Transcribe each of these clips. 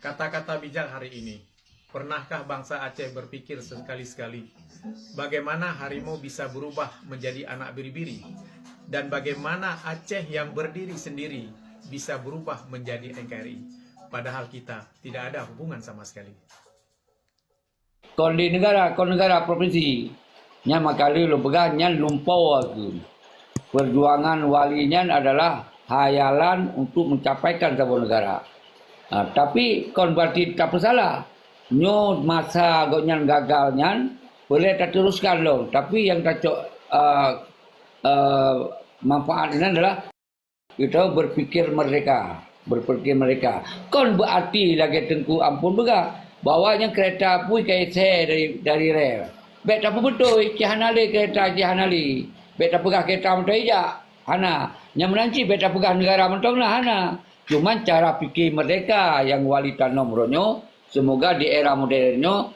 Kata-kata bijak hari ini. Pernahkah bangsa Aceh berpikir sekali-sekali bagaimana harimau bisa berubah menjadi anak biri-biri? Dan bagaimana Aceh yang berdiri sendiri bisa berubah menjadi NKRI? Padahal kita tidak ada hubungan sama sekali. Kon di negara provinsi. Nya makali lu pegang nya lumpau aku. Perjuangan walinya adalah hayalan untuk mencapaikan sebuah negara. Tapi kon berarti tak bersalah. Nyo masa gonyan gagalnya boleh tak teruskan loh. Tapi yang tak manfaatnya adalah kita berpikir mereka. Kon berarti lagi tengku ampun bega. Bawanya kereta pui kayak saya dari rel. Bet apa betul? Cihanali kereta Cihanali. Bet apa pegah kereta mentah ija. Hana. Yang menanci bet apa pegah negara mentong lah hana. Cuman cara pikir mereka yang wali tanam ronyo. Semoga di era modernnya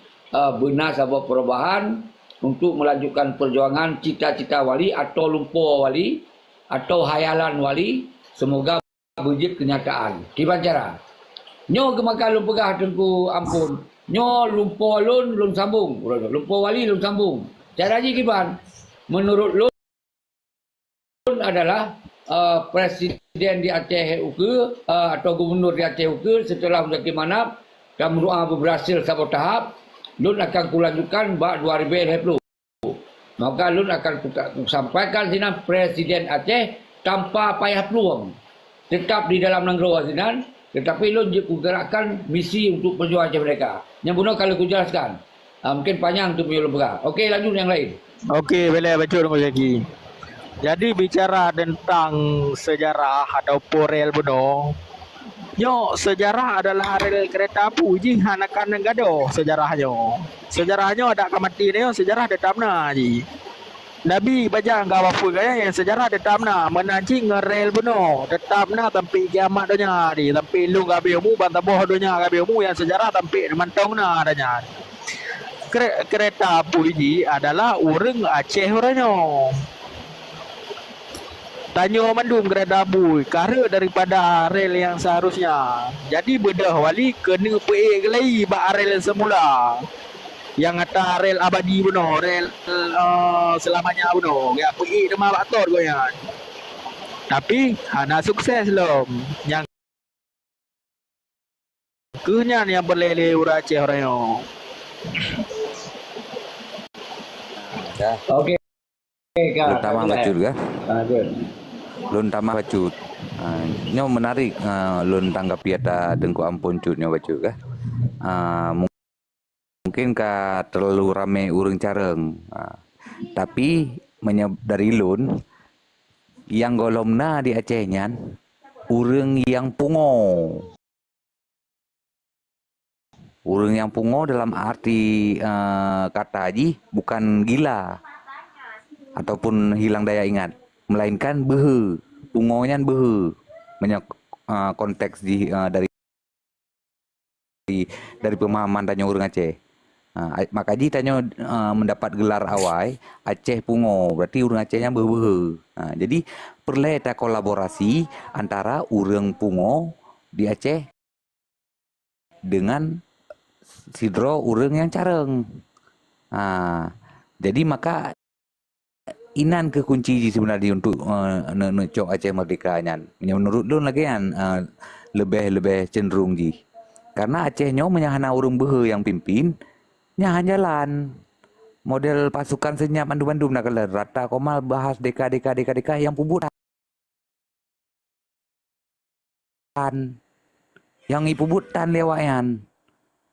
benar sebuah perubahan untuk melanjutkan perjuangan cita-cita wali atau lumpur wali atau hayalan wali. Semoga berwujud kenyataan. Kiban cara. Nyo kemakan lumpur pegah tengku ampun. Nyo lumpur lun sambung. Lumpur wali lun sambung. Cara je kiban. Menurut lun adalah presiden di Aceh Uke atau gubernur di Aceh Uke setelah menjadi manap dan mendoa berhasil satu tahap, lun akan kulanjutkan bak 2020. Maka lun akan sampaikan sini presiden Aceh tanpa payah peluang. Tetap di dalam negara sini, tetapi lun gerakkan misi untuk perjuangan mereka. Yang benar kalau aku jelaskan. Mungkin panjang untuk punya lembaga. Okey, lanjut yang lain. Okey, boleh baca dong lagi. Jadi bicara tentang sejarah atau rel bodoh. Yo, sejarah adalah rel kereta api ji hanakan negado sejarahnya. Sejarahnya ada kamati dia sejarah detamna ji. Nabi baca enggak apa gaya yang sejarah detamna menanci ngerel beno detamna tampi kiamat donya di tampi lu gabimu bantaboh donya gabimu yang sejarah tampi mantongna adanya. Kereta api ji adalah urang Aceh orangnya. Tanyo mandum kereta api kara daripada rel yang seharusnya. Jadi bedah wali kena peik lagi bak rel semula. Yang kata rel abadi benar, rel selamanya benar. Ya peik demam baktor goyan. Tapi hana sukses lom. Yang kenyan yang berlele ura Aceh orangnya. Okey. Lun tamah bacut ke? Lun tamah bacut. Nyo menarik lun tanggapi ada dengku ampun cutnya bacut ke? Mungkin ka terlalu ramai urang careng. Tapi dari lun yang golomna di Aceh nyan urang yang pungo. Urang yang pungo dalam arti kata ji bukan gila ataupun hilang daya ingat, melainkan behe, pungonya behe, banyak konteks dari pemahaman tanyo urang Aceh. Maka ji tanyo mendapat gelar awai Aceh pungo, berarti urang Acehnya behe. Jadi perlu ada kolaborasi antara urang pungo di Aceh dengan sidro urang yang careng. Jadi maka inan ke kunci sebenarnya untuk cok Aceh merdeka nyan. Menurut lu lagi kan lebih cenderung ji. Karena Aceh nyo menyahana urang behe yang pimpin nyahan jalan. Model pasukan senyap bandum-bandum nak kelar rata komal bahas deka yang pubutan. Yang ipubutan lewayan.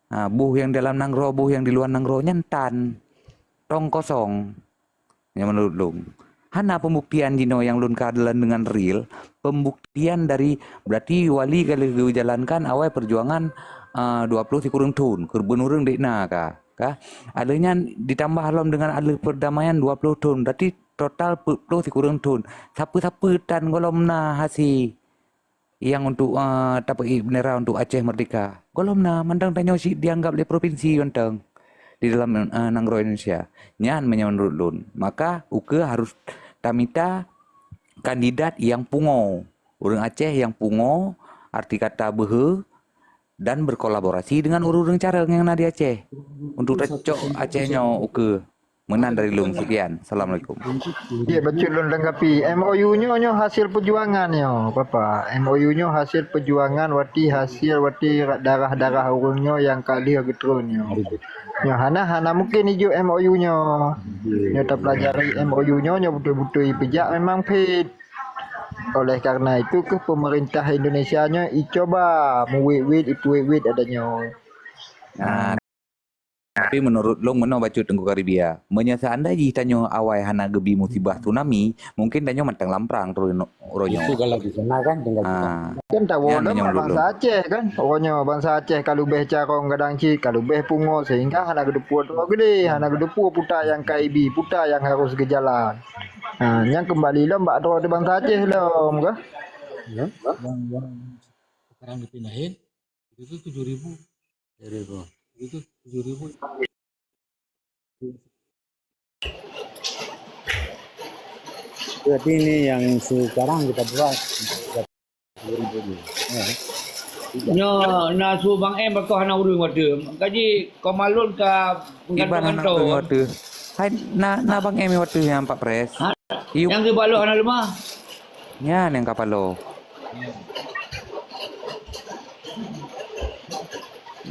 Buh yang dalam nangro, buh yang di luar nangro nyantan. Tong kosong. Yang menurut lung. Hana pembuktian jino yang lun kadalan dengan real. Pembuktian dari berarti wali kalau jalankan awal perjuangan 20 kurang tahun. Kurban urang dekna kah? Adanya ditambah alam dengan ada perdamaian 20 tahun. Berarti total 40 kurang tahun. Siapa-siapa tan golomna hasi yang untuk tapai bendera untuk Aceh merdeka. Golomna mandang tanyo si dianggap oleh provinsi yonteng di dalam nangro Indonesia. Nyan menurut lun. Maka uke harus tamita kandidat yang pungo. Orang Aceh yang pungo, arti kata behe, dan berkolaborasi dengan urang Careng yang ada di Aceh untuk recok Acehnya uke menan dari Lung sekian. Assalamualaikum. Ya, betul lun lengkapi. MOU-nya hasil perjuangannya, Papa. MOU-nya hasil perjuangan wati darah-darah urungnya yang kali getrunnya. Ya, hana mungkin hijau MOU-nya. Ya, tak pelajari MOU-nya betul-betul pejak memang fit. Oleh karena itu ke pemerintah Indonesia-nya coba wit adanya. Nah, tapi menurut Long meno baca Tengku Karibia, menyasa anda ji tanyo awai hana gebi musibah tsunami, mungkin tanyo mantang lamprang terus ronyo. Itu kalau di sana kan tinggal Kan tahu Ya, dah menyong bangsa Aceh kan. Orangnya bangsa Aceh kalau beh carong gadang cik, kalau beh pungo sehingga hana gedepu tu gede, hana gedepu putar yang KIB, putar yang harus ke jalan. Nah, yang kembali lah mbak tu bangsa Aceh lah, muka. yang sekarang dipindahin itu 7.000 itu 7.000. Berarti ini yang sekarang kita buat. Nyo nasu Bang M bakal hana urung wade. Kaji komalun ka Iban anak gantung-gantung. waktu. Hai na bang emi waktu yang Pak Pres. Iu Yang dibalu hana lemah. nya yang kapalo.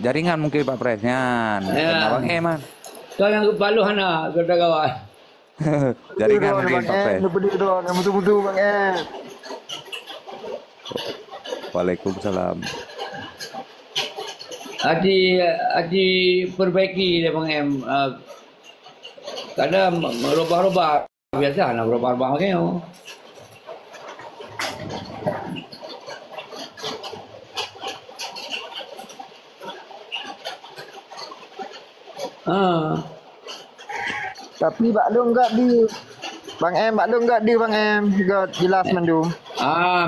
Jaringan mungkin Pak Pres nyan. Ya. Bang Eman. Kau yang dibalu hana kata kawan. Jaringan mungkin Pak Pres. Betul yang betul-betul Bang M. Waalaikumsalam. Haji perbaiki dia Bang M. Kadang merubah-rubah biasa nak berubah-rubah macam Tapi Pak Long enggak di Bang M, Pak Long enggak di Bang M. Enggak jelas mendung.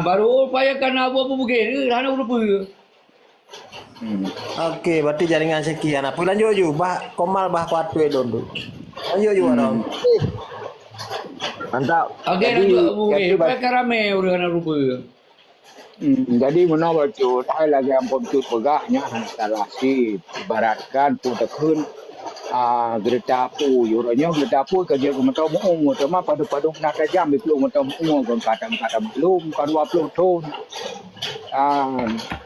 Baru upayakan apa mungkin hana berupa. Okey, berarti jaringan sekian. Apa lanjut ju? Bah komal bah kuatwe dondu. Lanjut ju orang. Mantap. Okey lanjut mungkin. Upayakan ramai orang hana berupa. Jadi menawar cut, hai lagi ampun cut pegahnya salah si ibaratkan pun tekun gerita apu, yurannya gerita apu kerja kementau muung, cuma padu-padu nak jam di pelung mentau muung, kadang-kadang belum, kan 20 tahun.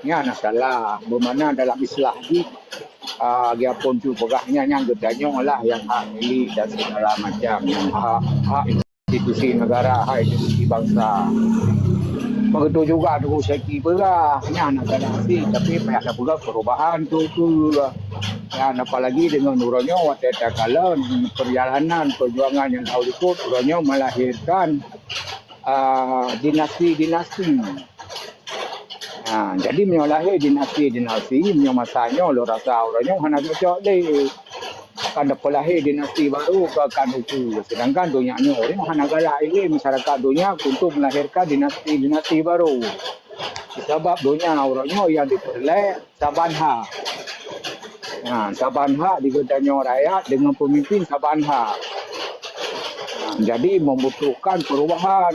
Nya nak salah, bermana dalam istilah di dia pun cut pegahnya yang gertanya lah yang hak milik dan segala macam, yang hak institusi negara, hak institusi bangsa. Begitu juga tu seki pula, nak nasi, tapi ada pula perubahan tu ya, apalagi dengan urangnya waktu kala perjalanan perjuangan yang tahu ikut urangnya melahirkan dinasti-dinasti. Jadi menyolahir dinasti-dinasti, masanya lo rasa urangnya hana cocok deh. Akan dapat lahir dinasti baru ke Kaduku. Sedangkan dunia ni orang hana galak ini masyarakat dunia untuk melahirkan dinasti baru. Sebab dunia orangnya yang diperoleh Sabanha. Sabanha diketanya rakyat dengan pemimpin Sabanha. Jadi membutuhkan perubahan.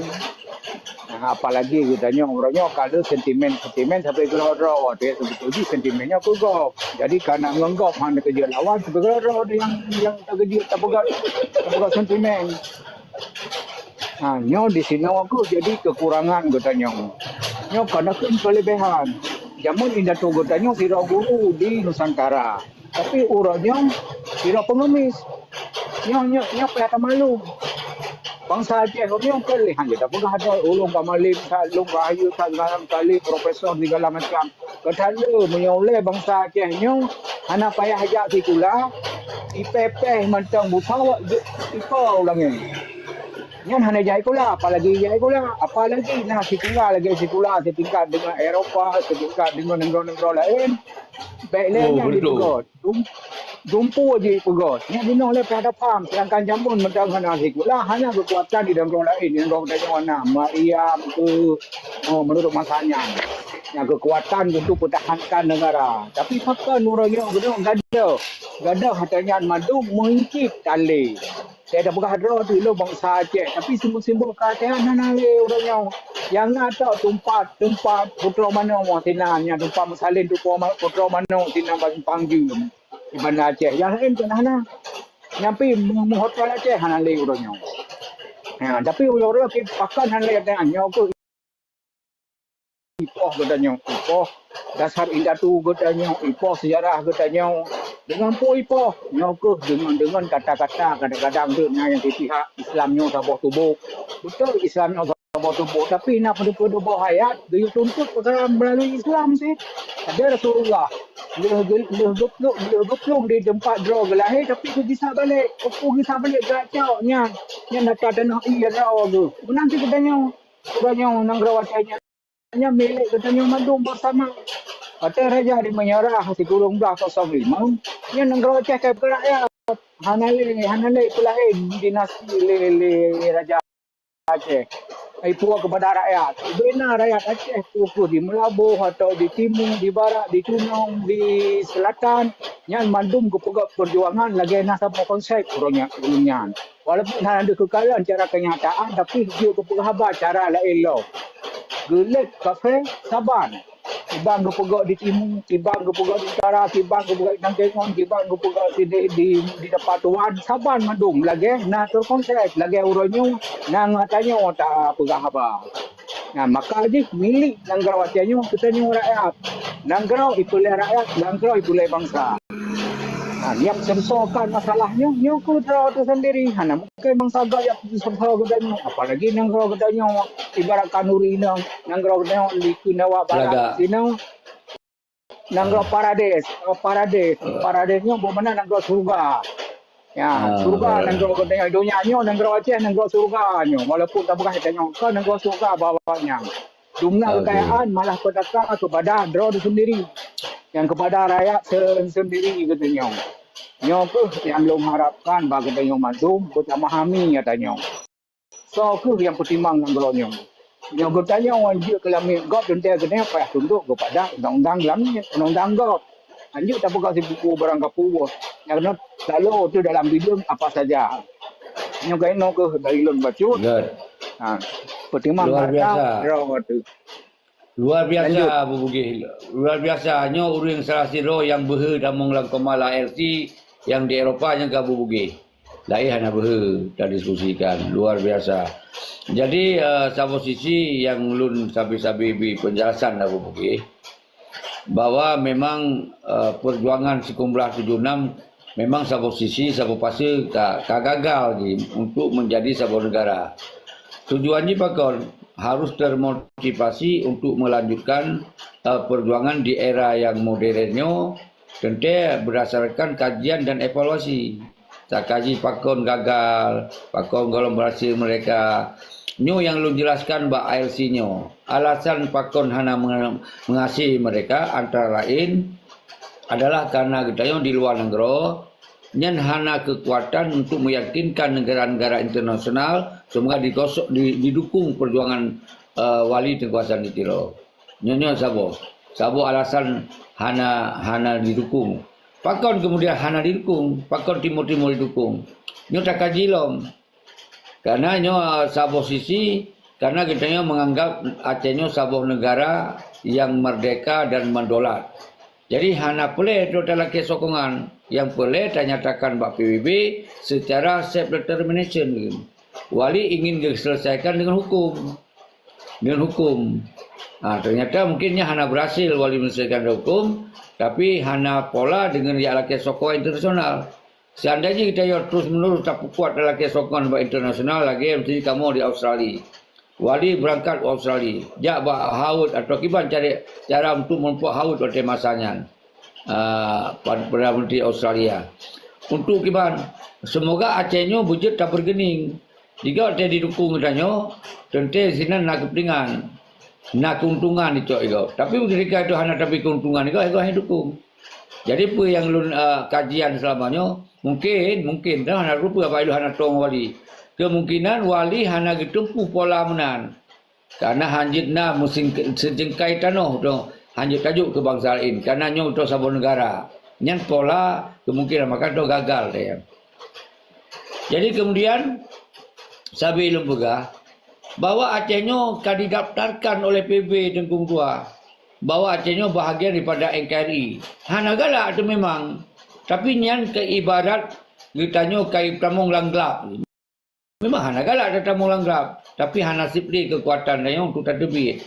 Apalagi katanya orangnya kalau sentimen sampai gelora dia sebetulnya sentimennya kegop. Jadi karena ngenggop hanya kerja lawan sampai gelora dia yang terkejut tak pegang sentimen. Nyo di sini aku jadi kekurangan katanya. Nyo karena kelebihan. Jamun indah tu katanya tidak guru di Nusantara. Tapi orangnya tidak pengemis. Nyo pelihara malu. Bangsa Aceh kami yang pilihan kita pun ada ulung kamalim, ulung rahayu, segala kali profesor segala macam. Ketala menyoleh bangsa Aceh nyo, anak payah ajak sikula, ipepeh mentang buta, ikau ulangnya. Nyan hanya jai kula, apalagi jai kula, apalagi nah sikula lagi sikula setingkat dengan Eropah, setingkat dengan negara-negara lain. Baiklah di pegot. Jumpu je pegot. Yang dino oleh pada pam, sedangkan jamun mentang hana sikula hanya kekuatan di negara lain, di negara mana Mariam ke menurut masanya. Yang kekuatan untuk pertahankan negara. Tapi fakta nuranya gedung gada hatanya madu mengikip tali. saya dah berhadra tu lo bangsa Aceh. Tapi simbol-simbol keacehan hana le orangnya. Yang nak tahu tempat putra mana mau tinanya, tempat masalin tu putra mana tinang bagi panggil di Bandar Aceh. Yang lain tu hana. Nyampi hotel Aceh hana le orangnya. Ha, tapi orang pakan hana le tanya aku ipoh katanya, ipoh dasar indah tu katanya, ipoh sejarah katanya. Dengan ipoh, nyokuh dengan kata-kata kadang-kadang tu yang di pihak Islamnya sabah tubuh. Betul Islamnya sabah tubuh, tapi nak pada hayat dia tuntut perkara melalui Islam sih. Ada Rasulullah. Leguplung di tempat draw gelahir tapi dia gisah balik. Aku gisah balik gacau nya. Nya nak tanah iya draw tu. Nanti katanya nang rawatnya hanya milik katanya mandung bersama. Kata raja di menyerah hati kurung belah 05. Nya nang rawatnya ke rakyat. Hanale pelahin dinasti le raja Aceh. Puak kepada rakyat. Benar rakyat Aceh tu di Melabuh atau di timur, di barat, di Tunong, di selatan. Yang mandum ke perjuangan lagi nasa konsep orangnya. Walaupun ada kekalahan cara kenyataan tapi juga keperhabat cara lain lo. Gelet kafe Saban. Tibang ke pegak di timur, tibang ke pegak di utara, tibang ke pegak di Nangkengon, tibang ke pegak di depan tuan. Saban mandum lagi nak terkonsep lagi urunnya nang katanya tak pegak apa. Nah maka aja milik nanggrau watiannya kita nyu rakyat. Nanggrau ipulai rakyat, nanggrau ipulai bangsa. Nah, yang sersokan masalahnya nyuku terau tu sendiri. Hana mungkin bangsa gaya serso gedanya. Apalagi nanggrau gedanya ibarat kanuri nanggrau gedanya di Kunawa Barat sini. Nanggrau Paradesnya bermana nanggrau surga. Ya, surga nanggrau gedanya dunianya nanggrau Aceh nanggrau surganya. Walaupun tak bukan katanya kan nanggrau surga bawahnya. Jumlah kekayaan malah pedakar kepada draw itu sendiri. Yang kepada rakyat sendiri katanya. Nyokuh yang belum harapkan bagi katanya mandum kita memahami katanya. So ku yang pertimbang nanggronya. Yang bertanya wajib kelamin gop dan dia katanya payah tunduk kepada undang-undang dalamnya, undang-undang gop. Anjuk tak buka si buku barang kapu. Yang kena lalu tu dalam video apa saja. Nyokai ke dari lon bacut. Ha, pertimbang Luar biasa. Harta, Luar biasa Abu Bugih. Luar biasanya orang salah siro yang behe damong lang komala LC yang di Eropah yang ke Abu Bugih. Lain hanya behe dan diskusikan. Luar biasa. Jadi satu sisi yang lun sabi-sabi penjelasan Abu Bugih bahwa memang perjuangan sekumpulah 76 memang satu sisi satu pasal tak gagal untuk menjadi sebuah negara. Tujuannya pakon harus termotivasi untuk melanjutkan perjuangan di era yang modernnya tentu berdasarkan kajian dan evaluasi. Tak kaji pakon gagal, pakon golong berhasil mereka. Nyo yang lu jelaskan Mbak ALC-nyo. Alasan pakon hana mengasihi mereka antara lain adalah karena kita di luar negara nyen hana kekuatan untuk meyakinkan negara-negara internasional semoga didukung perjuangan wali kekuasaan di Tiro. Nyenyo sabo alasan hana didukung. Pakon kemudian hana didukung, pakon timur-timur didukung. Nyo tak kaji lom. Karena nyo sabo sisi karena kita menganggap Acehnya sebuah negara yang merdeka dan mendolat. Jadi hana boleh total kesokongan yang boleh dinyatakan Mbak PBB secara self-determination. Wali ingin diselesaikan dengan hukum. Ternyata mungkinnya hana berhasil wali menyelesaikan hukum, tapi hana pola dengan yang kesokongan internasional. Seandainya kita terus menerus tak kuat dalam kesokongan internasional lagi, mesti kamu di Australia. Wali berangkat ke Australia. Jak haud atau kiban cari cara untuk mempuak haud pada masanya. Perdana Menteri Australia. Untuk kiban, semoga Acehnya wujud tak bergening. Jika ada didukung katanya, tentu sini nak kepentingan, nak keuntungan itu. Tapi ketika itu hanya tapi keuntungan itu hanya dukung. Jadi apa yang kajian selamanya, mungkin dah hanya rupa apa itu hanya tong wali. Kemungkinan wali hanya ditempuh pola menan. Karena hanjitna musim sejengkai tanah tu hanjit tajuk kebangsaan. Karena nyo tu sebuah negara. Nyan pola kemungkinan maka tu gagal dia. Jadi kemudian sabi lembaga bahwa Acehnya kan didaftarkan oleh PB Tengkung Tua, bahwa Acehnya bahagian daripada NKRI. Hanagala itu memang, tapi nyan ke ibarat kitanya kai tamong langlap. Memang hanagala ada tamong langlap, tapi hanasib di kekuatan dia untuk terbit.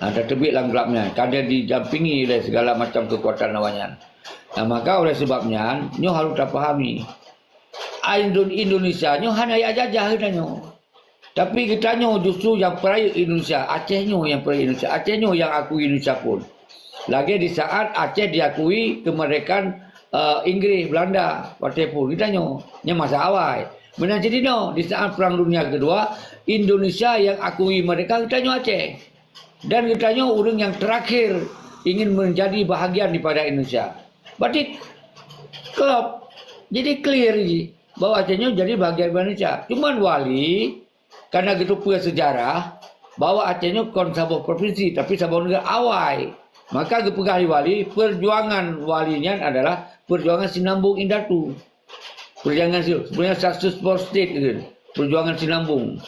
Terbit langlapnya, kadang didampingi oleh segala macam kekuatan lawannya. Nah, maka oleh sebabnya nyo harus terpahami. Indonesia nyo hanya ya jajah nyo. Tapi kita nyo justru yang peraya Indonesia, Aceh nyo yang peraya Indonesia, Aceh nyo yang akui Indonesia pun. Lagi di saat Aceh diakui kemerdekaan Inggris, Belanda, partai pun kita nyo masa awal. Benar jadi no, di saat Perang Dunia Kedua, Indonesia yang akui mereka kita nyo Aceh. Dan kita nyo orang yang terakhir ingin menjadi bahagian daripada Indonesia. Berarti klop, jadi clear bahwa Acehnya jadi bahagian Indonesia. Cuman wali karena gitu punya sejarah bahwa Acehnya kon sebuah provinsi tapi sebuah negara awal. Maka kepegang wali perjuangan walinya adalah perjuangan Sinambung Indatu. Perjuangan sebenarnya status for state gitu. Perjuangan Sinambung.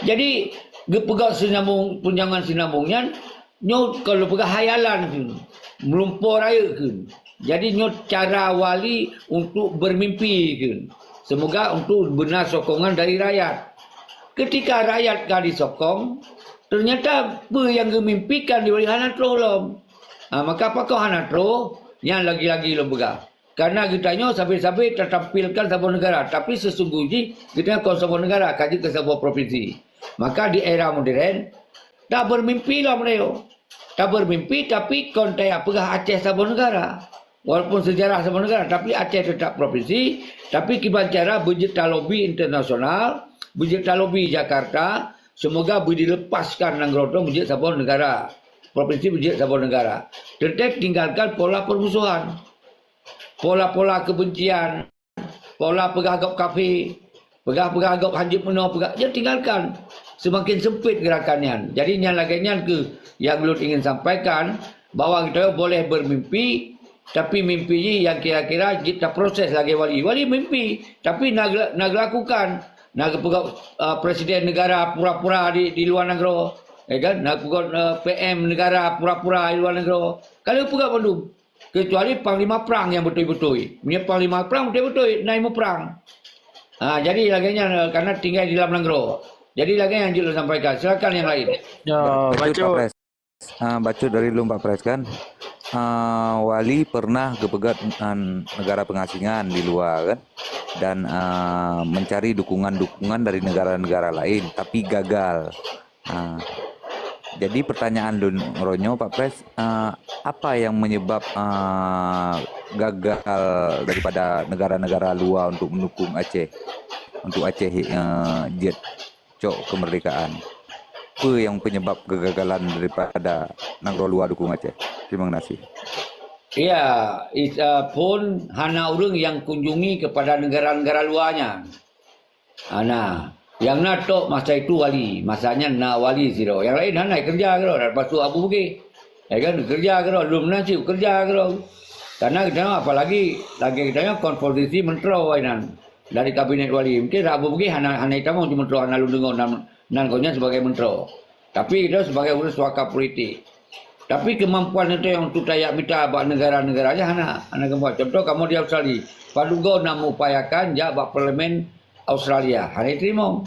Jadi kepegang Sinambung perjuangan Sinambungnya nyo kalau pegang hayalan gitu. Melumpur raya gitu. Jadi nyo cara wali untuk bermimpi gitu. Semoga untuk benar sokongan dari rakyat. Ketika rakyat gak disokong, ternyata apa yang dimimpikan di balik Hanatro lom. Maka apakah Hanatro yang lagi-lagi lembaga? Karena kita nyo sampai-sampai tertampilkan sebuah negara. Tapi sesungguhnya kita kon sebuah negara, kaji ke sebuah provinsi. Maka di era modern, tak bermimpi lah mereka. Tak bermimpi tapi kontai apakah Aceh sebuah negara. Walaupun sejarah sebuah negara, tapi Aceh tetap provinsi. Tapi kiban cara berjeta lobby internasional, berjeta lobby Jakarta, semoga boleh dilepaskan Nanggrodong menjadi sebuah negara. Provinsi menjadi sebuah negara. Tetap tinggalkan pola permusuhan. Pola-pola kebencian. Pola pegagap kafe. Pegah-pegagap hanjip menua. Dia tinggalkan. Semakin sempit gerakannya. Jadi yang lagi yang belum ingin sampaikan, bahwa kita boleh bermimpi, tapi mimpi yang kira-kira kita proses lagi wali. Wali mimpi, tapi nak lakukan. Nak presiden negara pura-pura di luar negara. Kan? Nak PM negara pura-pura di luar negara. Kalau pegak belum. Kecuali panglima perang yang betul-betul. Punya panglima perang betul-betul naik perang. Jadi laginya karena tinggal di dalam negara. Jadi lagi yang Jul sampaikan. Silakan yang lain. Ya, baca. Baca dari lu Pak Pres kan. Wali pernah kepegat negara pengasingan di luar kan, dan mencari dukungan-dukungan dari negara-negara lain, tapi gagal. Jadi pertanyaan Ronyo Pak Pres, apa yang menyebab gagal daripada negara-negara luar untuk mendukung Aceh, untuk Aceh jet cok kemerdekaan? Apa yang penyebab kegagalan daripada Nanggro luar dukung Aceh? Terima kasih. Ya, pun hana orang yang kunjungi kepada negara-negara luarnya. Nah, yang nato masa itu wali, masanya na wali siro. Yang lain hana kerja kero, lepas tu Abu Bukit. Ya kan kerja kero, belum nasi kerja kero. Karena kita apalagi lagi kita konfrontasi mentero wainan dari kabinet wali. Mungkin Abu Bukit hana itu mau cuma mentero hana lu nan konya sebagai mentero. Tapi kita sebagai urus suaka politik. Tapi kemampuan itu yang untuk tayak minta buat negara-negaranya hana kemampuan. Contoh kamu di Australia, Padugo nak upayakan jak buat parlimen Australia. Hanya terima.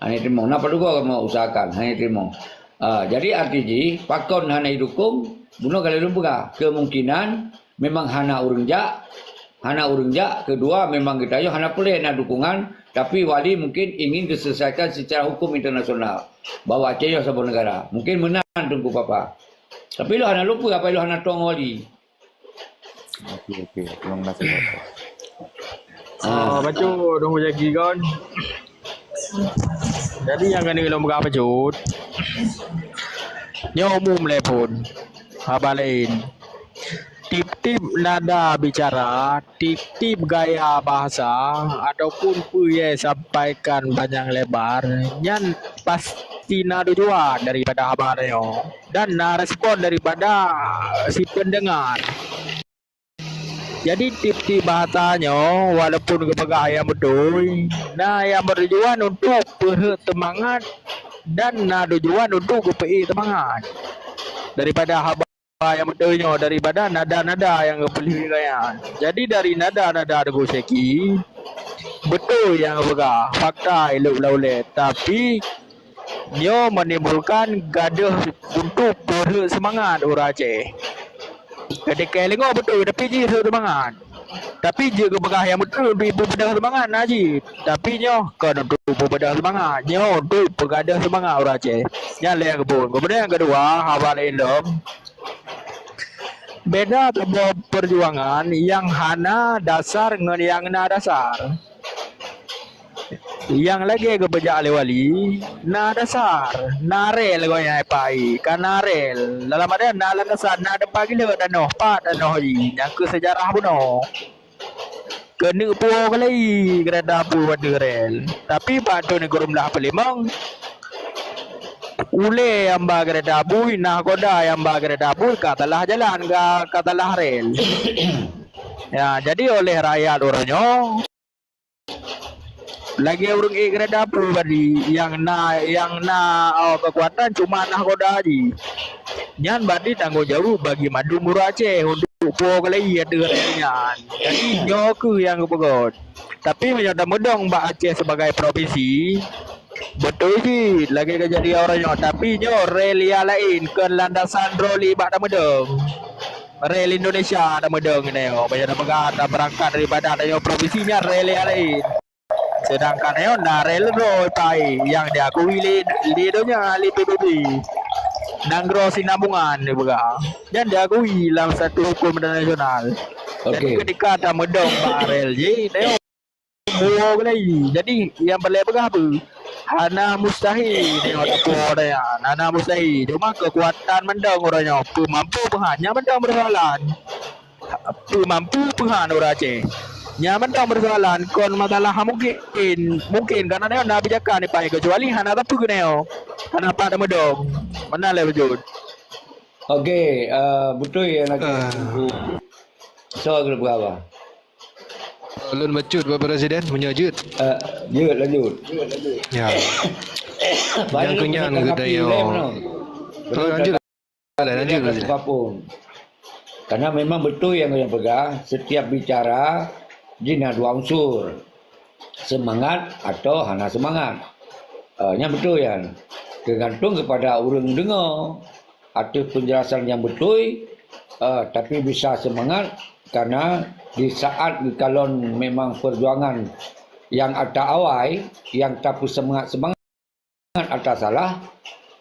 Nah Padugo kamu usahakan, hanya terima. Jadi artinya pakon hana dukung, bunuh kali lumpuh. Kemungkinan memang hana urunjak. Kedua memang kita yo hana pelih nak dukungan. Tapi wali mungkin ingin diselesaikan secara hukum internasional. Bahwa Aceh sebuah negara. Mungkin menang tunggu papa. Tapi lo hana lupa apa lo hana tuang wali. Oke. Terima kasih Pak. Baca tunggu lagi kan. Jadi yang kena lo berapa cut? Nya umum le pun. Apa lain? Tip-tip nada bicara, tip-tip gaya bahasa, ataupun puye sampaikan panjang lebar, yang pasti nada jua daripada habarnya dan respon daripada si pendengar. Jadi tip-tip bahasanya walaupun kebaga yang betul, nah yang bertujuan untuk semangat dan nah tujuan untuk KPI semangat daripada haba yang betulnya daripada nada-nada yang kepeliharaan. Jadi dari nada-nada Dago Seki betul yang kebaga fakta elok laulet, tapi nyo menimbulkan gaduh untuk bersemangat orang Aceh. Ketika lengok betul tapi je semangat. Tapi je kebaga yang betul untuk bedah semangat Najib. Tapi nyo kan untuk bedah semangat. Nyo untuk pegadah semangat orang Aceh. Yang lain kebun. Kemudian yang kedua, hafal ilm. Beda sebuah perjuangan yang hana dasar dengan yang na dasar. Yang lagi ke bejak wali na dasar narel ko yang pai kan narel dalam ada na dasar na ada pagi le dan noh pat dan noh ji yang ke sejarah pun noh kena po kali kereta pu pada rel tapi pada negara belah pelimang ule yang ba kereta pu nah koda yang ba kereta pu katalah jalan katalah rel ya jadi oleh rakyat orangnya lagi orang kereta apa tadi yang na kekuatan cuma nah koda aji. Nyan berarti tanggung jawab bagi madu murah Aceh untuk puak lagi ada relnya. Jadi nyoku yang kepegot. Tapi menyata medong Mbak Aceh sebagai provinsi betul sih lagi kejadian orangnya. Tapi nyo rel yang lain ke landasan roli Mbak medong. Rel Indonesia ada medong ini yo. Banyak negara berangkat daripada ada provinsinya rel yang lain. Sedangkan yo narel roy pai yang diakui lidonya li PBB Nanggro Sinambungan ni baga dan diakui dalam satu hukum internasional. Jadi ketika ada medong barel je teo buo lagi. Jadi yang boleh baga apa? Hana mustahil tengok apa dia. Hana mustahil. Cuma kekuatan mendong orangnya mampu penghanya mendong bersoalan. Mampu penghanya orang Aceh. Nyaman tak bersoalan kon masalah mungkin karena dia nak bijakan ni pai kecuali hana tapi keneo hana pada medong mana le wujud. Okey, betul yang nak so grup apa Ulun bacut Pak Presiden menyajut. Lanjut. Ya. Yang kenyang ke dayo. Lanjut. Lanjut. Karena memang betul yang pegang setiap bicara jina dua unsur semangat atau hana semangat. Yang betul yang tergantung kepada orang dengar ada penjelasan yang betul tapi bisa semangat karena di saat kalau memang perjuangan yang ada awal yang tapi semangat ada salah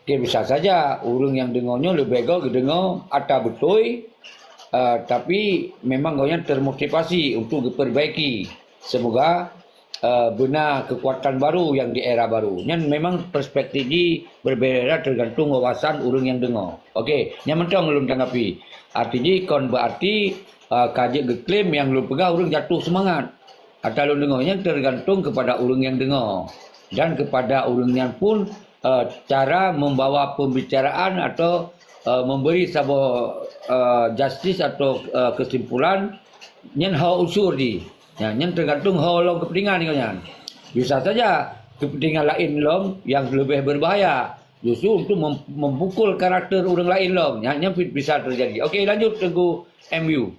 dia bisa saja orang yang dengarnya lebih baik dengar ada betul tapi memang goyang termotivasi untuk diperbaiki. Semoga benar kekuatan baru yang di era baru. Yang memang perspektif ini berbeda tergantung wawasan orang yang dengar. Okey, yang mentang belum tanggapi. Artinya kon berarti kaji geklaim yang belum pegang orang jatuh semangat. Atau belum dengarnya tergantung kepada orang yang dengar dan kepada orang yang pun cara membawa pembicaraan atau memberi sebuah justice atau kesimpulan yang hal unsur di yang tergantung hal long kepentingan ni kan. Bisa saja kepentingan lain long yang lebih berbahaya justru untuk memukul karakter orang lain long yang bisa terjadi. Okey, lanjut Teguh MU.